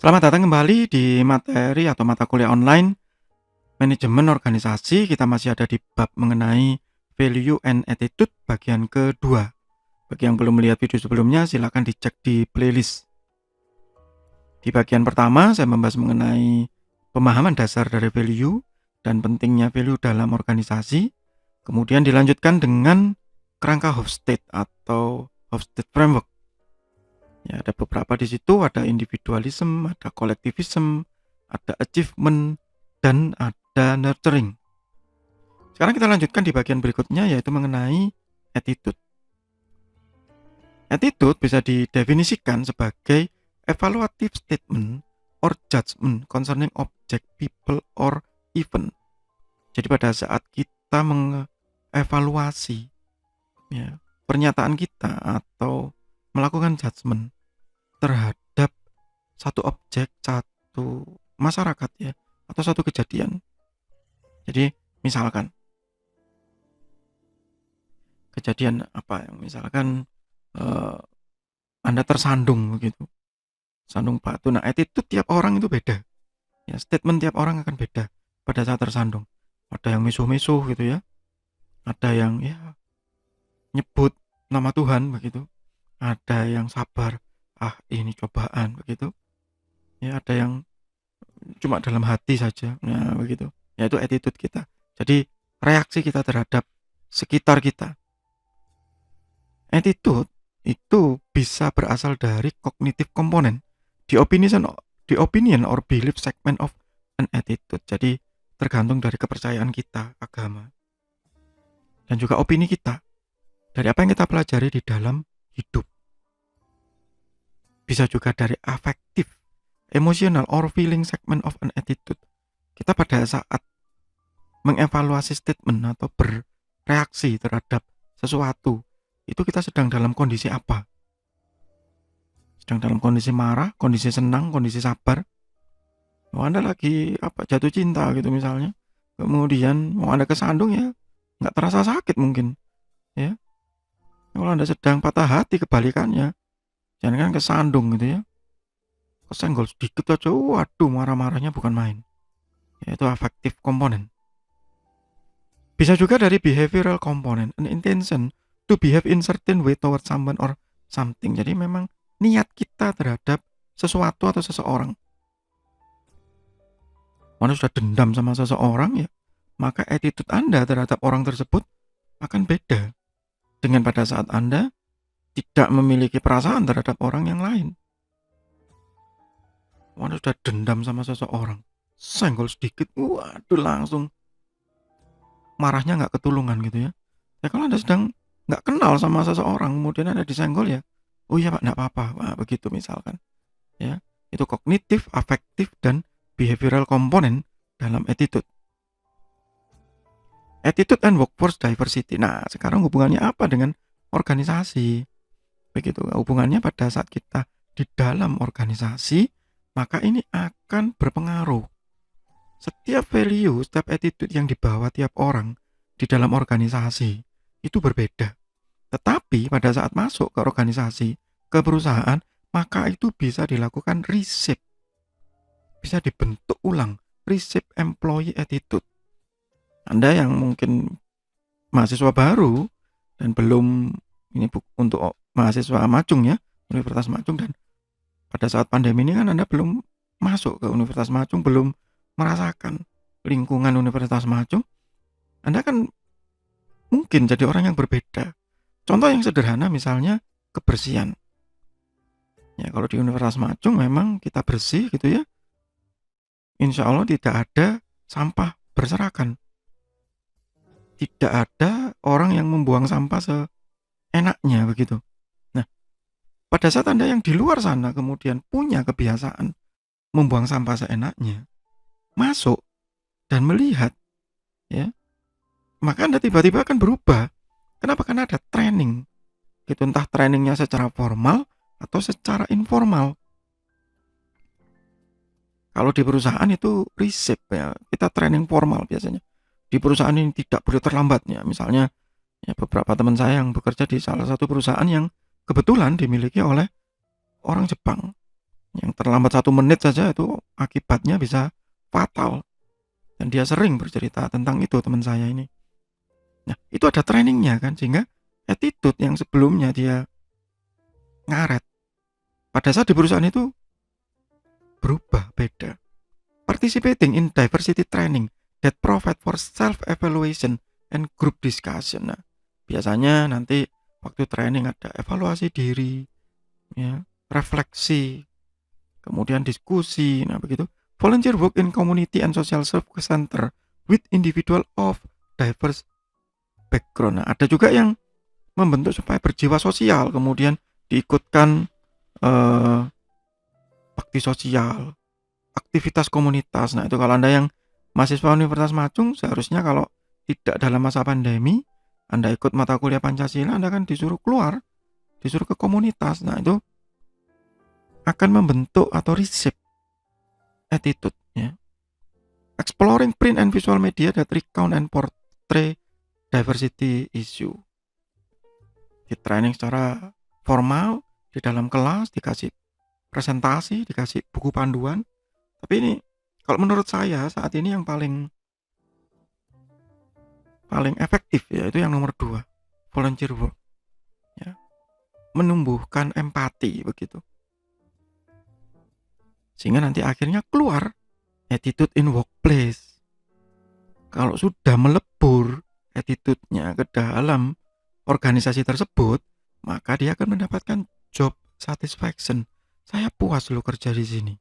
Selamat datang kembali di materi atau mata kuliah online manajemen organisasi. Kita masih ada di bab mengenai value and attitude bagian kedua. Bagi yang belum melihat video sebelumnya, silakan dicek di playlist. Di bagian pertama, saya membahas mengenai pemahaman dasar dari value dan pentingnya value dalam organisasi. Kemudian dilanjutkan dengan kerangka Hofstede atau Hofstede Framework. Ya, ada beberapa di situ, ada individualism, ada collectivism, ada achievement, dan ada nurturing. Sekarang kita lanjutkan di bagian berikutnya, yaitu mengenai attitude. Attitude bisa didefinisikan sebagai evaluative statement or judgment concerning object, people, or event. Jadi pada saat kita mengevaluasi ya, pernyataan kita atau melakukan judgment terhadap satu objek, satu masyarakat ya, atau satu kejadian. Jadi misalkan kejadian apa yang misalkan Anda tersandung begitu, sandung batu. Nah, attitude tiap orang itu beda. Ya, statement tiap orang akan beda pada saat tersandung. Ada yang misuh-misuh gitu ya. Ada yang ya nyebut nama Tuhan begitu. Ada yang sabar, ini cobaan begitu. Ya, ada yang cuma dalam hati saja. Nah, begitu. Yaitu attitude kita. Jadi reaksi kita terhadap sekitar kita. Attitude itu bisa berasal dari cognitive component, the opinion or belief segment of an attitude. Jadi tergantung dari kepercayaan kita, agama, dan juga opini kita dari apa yang kita pelajari di dalam hidup. Bisa juga dari affective, emotional or feeling segment of an attitude. Kita pada saat mengevaluasi statement atau bereaksi terhadap sesuatu, itu kita sedang dalam kondisi apa? Sedang dalam kondisi marah, kondisi senang, kondisi sabar. Mau Anda lagi jatuh cinta gitu misalnya. Kemudian mau Anda kesandung ya nggak terasa sakit mungkin. Ya. Kalau Anda sedang patah hati kebalikannya. Jangan kan kesandung gitu ya. Kesenggol sedikit aja, waduh marah-marahnya bukan main. Yaitu affective component. Bisa juga dari behavioral component, an intention to behave in certain way towards someone or something. Jadi memang niat kita terhadap sesuatu atau seseorang. Anda sudah dendam sama seseorang ya, maka attitude Anda terhadap orang tersebut akan beda dengan pada saat Anda tidak memiliki perasaan terhadap orang yang lain. Anda sudah dendam sama seseorang, senggol sedikit, waduh langsung marahnya nggak ketulungan gitu ya. Ya kalau Anda sedang nggak kenal sama seseorang, kemudian Anda disenggol ya, oh iya Pak, nggak apa-apa, nah, begitu misalkan. Ya, itu kognitif, afektif, dan behavioral komponen dalam attitude. Attitude and workforce diversity. Nah, sekarang hubungannya apa dengan organisasi? Begitu, hubungannya pada saat kita di dalam organisasi, maka ini akan berpengaruh. Setiap value, setiap attitude yang dibawa tiap orang di dalam organisasi itu berbeda. Tetapi pada saat masuk ke organisasi, ke perusahaan, maka itu bisa dilakukan reshape. Bisa dibentuk ulang, reshape employee attitude. Anda yang mungkin mahasiswa baru dan belum, ini untuk mahasiswa Macung ya, Universitas Macung, dan pada saat pandemi ini kan Anda belum masuk ke Universitas Macung, belum merasakan lingkungan Universitas Macung, Anda kan mungkin jadi orang yang berbeda. Contoh yang sederhana misalnya kebersihan. Ya, kalau di Universitas Macung memang kita bersih gitu ya. Insya Allah tidak ada sampah berserakan. Tidak ada orang yang membuang sampah seenaknya begitu. Nah, pada saat Anda yang di luar sana kemudian punya kebiasaan membuang sampah seenaknya, masuk dan melihat ya, maka Anda tiba-tiba akan berubah. Kenapa? Karena ada training gitu, entah trainingnya secara formal atau secara informal. Kalau di perusahaan itu reshape ya, kita training formal biasanya. Di perusahaan ini tidak boleh terlambat ya. Misalnya ya, beberapa teman saya yang bekerja di salah satu perusahaan yang kebetulan dimiliki oleh orang Jepang. Yang terlambat 1 menit saja itu akibatnya bisa fatal. Dan dia sering bercerita tentang itu, teman saya ini. Nah, itu ada trainingnya kan, sehingga attitude yang sebelumnya dia ngaret, pada saat di perusahaan itu berubah, beda. Participating in diversity training that provide for self-evaluation and group discussion. Nah, biasanya nanti waktu training ada evaluasi diri, ya, refleksi, kemudian diskusi. Nah, begitu. Volunteer work in community and social service center with individual of diverse background. Nah, ada juga yang membentuk supaya berjiwa sosial, kemudian diikutkan bakti sosial, aktivitas komunitas. Nah, itu kalau Anda yang mahasiswa Universitas Macung, seharusnya kalau tidak dalam masa pandemi, Anda ikut mata kuliah Pancasila, Anda kan disuruh keluar, disuruh ke komunitas. Nah, itu akan membentuk atau reshape attitude, ya. Exploring print and visual media that recount and portray diversity issue. Di training secara formal, di dalam kelas, dikasih presentasi, dikasih buku panduan. Tapi ini kalau menurut saya saat ini yang paling efektif, yaitu yang nomor 2, volunteer work, ya. Menumbuhkan empati, begitu. Sehingga nanti akhirnya keluar attitude in workplace. Kalau sudah melebur attitude-nya ke dalam organisasi tersebut, maka dia akan mendapatkan job satisfaction. Saya puas lo kerja di sini.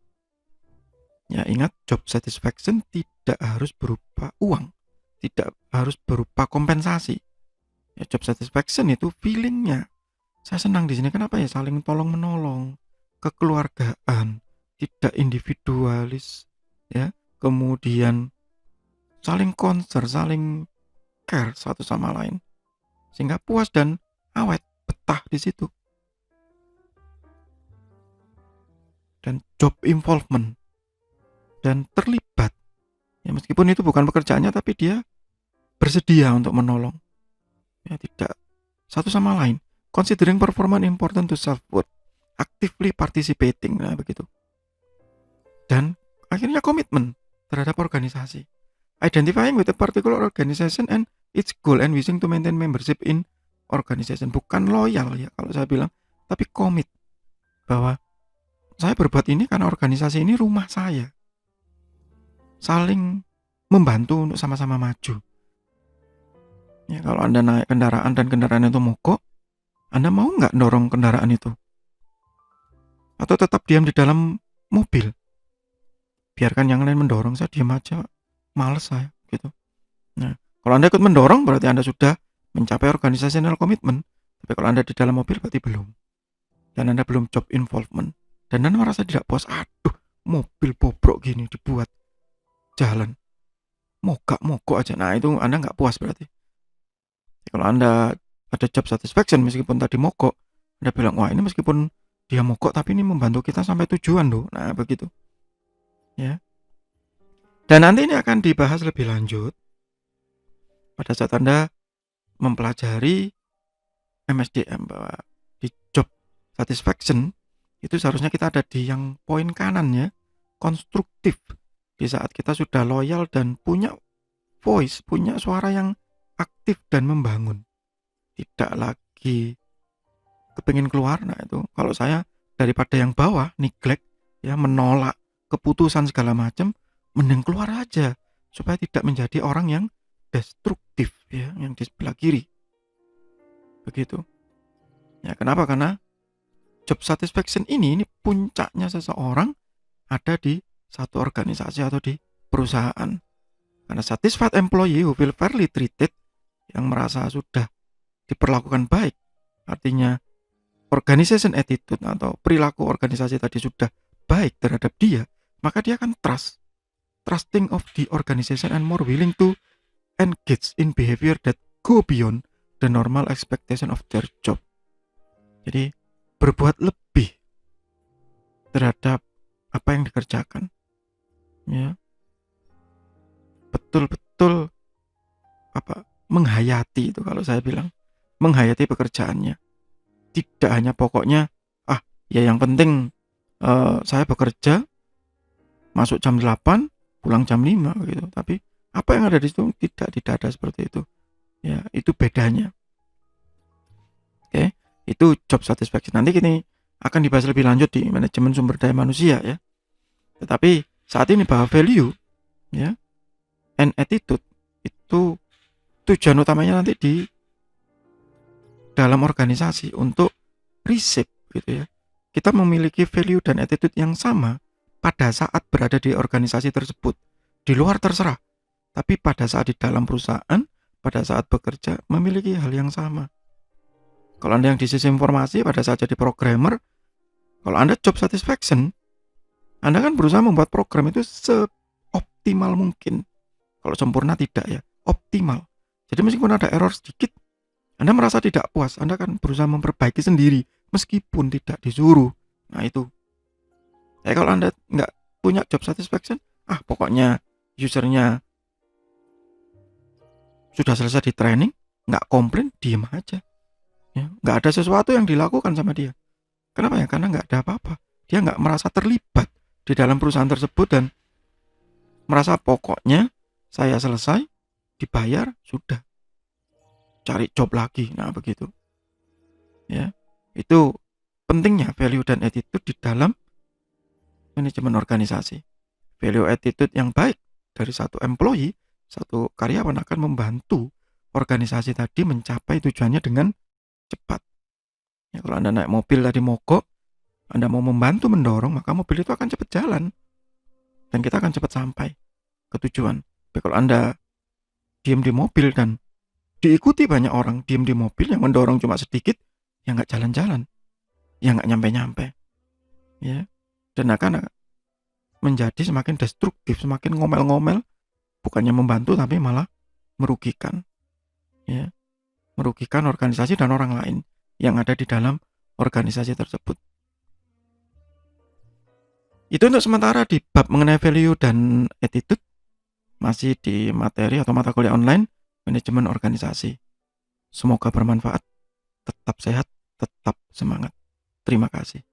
Ya, ingat, job satisfaction tidak harus berupa uang, tidak harus berupa kompensasi. Ya, job satisfaction itu feelingnya. Saya senang di sini, kenapa ya? Saling tolong menolong, kekeluargaan, tidak individualis, ya. Kemudian saling concern, saling care satu sama lain, sehingga puas dan awet, betah di situ. Dan job involvement, dan terlibat. Ya, meskipun itu bukan pekerjaannya, tapi dia bersedia untuk menolong. Ya, tidak satu sama lain. Considering performance important to self-worth, actively participating, nah begitu. Dan akhirnya komitmen terhadap organisasi. Identifying with a particular organization and its goal and wishing to maintain membership in organization. Bukan loyal ya kalau saya bilang, tapi komit bahwa saya berbuat ini karena organisasi ini rumah saya. Saling membantu untuk sama-sama maju. Ya, kalau Anda naik kendaraan dan kendaraan itu mogok, Anda mau nggak dorong kendaraan itu? Atau tetap diam di dalam mobil? Biarkan yang lain mendorong, saya diam aja, males saya, gitu. Nah, kalau Anda ikut mendorong berarti Anda sudah mencapai organizational commitment. Tapi kalau Anda di dalam mobil berarti belum. Dan Anda belum job involvement. Dan Anda merasa tidak puas, aduh, mobil bobrok gini dibuat jalan, mogok aja. Nah, itu Anda nggak puas berarti. Kalau Anda ada job satisfaction meskipun tadi mogok, Anda bilang, wah ini meskipun dia mogok tapi ini membantu kita sampai tujuan loh. Nah, begitu. Ya. Dan nanti ini akan dibahas lebih lanjut pada saat Anda mempelajari MSDM, bahwa di job satisfaction itu seharusnya kita ada di yang poin kanan ya, konstruktif. Di saat kita sudah loyal dan punya voice, punya suara yang aktif dan membangun. Tidak lagi kepingin keluar. Nah, itu kalau saya daripada yang bawah neglect, ya, menolak keputusan segala macam, mending keluar aja supaya tidak menjadi orang yang destruktif, ya, yang di sebelah kiri. Begitu. Ya, kenapa? Karena job satisfaction ini puncaknya seseorang ada di satu organisasi atau di perusahaan. Karena satisfied employee who feel fairly treated, yang merasa sudah diperlakukan baik, artinya organization attitude atau perilaku organisasi tadi sudah baik terhadap dia, maka dia akan trusting of the organization and more willing to engage in behavior that go beyond the normal expectation of their job. Jadi berbuat lebih terhadap apa yang dikerjakan, ya, betul-betul menghayati, itu kalau saya bilang menghayati pekerjaannya. Tidak hanya pokoknya ya yang penting Saya bekerja masuk jam 8, pulang jam 5 gitu. Tapi apa yang ada di situ tidak ada seperti itu. Ya, itu bedanya. Oke, itu job satisfaction. Nanti gini akan dibahas lebih lanjut di manajemen sumber daya manusia ya. Tetapi saat ini bahwa value ya and attitude itu tujuan utamanya nanti di dalam organisasi untuk reshape gitu ya. Kita memiliki value dan attitude yang sama pada saat berada di organisasi tersebut. Di luar terserah, tapi pada saat di dalam perusahaan, pada saat bekerja memiliki hal yang sama. Kalau Anda yang di sisi informasi pada saat jadi programmer, kalau Anda job satisfaction, Anda kan berusaha membuat program itu seoptimal mungkin. Kalau sempurna tidak ya, optimal. Jadi meskipun ada error sedikit, Anda merasa tidak puas, Anda kan berusaha memperbaiki sendiri meskipun tidak disuruh. Nah itu. Kalau Anda nggak punya job satisfaction, pokoknya usernya sudah selesai di training, nggak komplain, diem aja. Ya, nggak ada sesuatu yang dilakukan sama dia. Kenapa ya? Karena nggak ada apa-apa. Dia nggak merasa terlibat di dalam perusahaan tersebut dan merasa pokoknya saya selesai, dibayar, sudah. Cari job lagi. Nah, begitu. Ya. Itu pentingnya value dan attitude di dalam manajemen organisasi. Value attitude yang baik dari satu employee, satu karyawan akan membantu organisasi tadi mencapai tujuannya dengan cepat. Ya, kalau Anda naik mobil tadi mogok, Anda mau membantu mendorong, maka mobil itu akan cepat jalan. Dan kita akan cepat sampai ke tujuan. Tapi kalau Anda diem di mobil dan diikuti banyak orang diem di mobil yang mendorong cuma sedikit, ya nggak jalan-jalan. Ya nggak nyampe-nyampe. Ya. Dan akan menjadi semakin destruktif, semakin ngomel-ngomel, bukannya membantu tapi malah merugikan. Ya. Merugikan organisasi dan orang lain yang ada di dalam organisasi tersebut. Itu untuk sementara di bab mengenai value dan attitude, masih di materi atau mata kuliah online manajemen organisasi. Semoga bermanfaat, tetap sehat, tetap semangat. Terima kasih.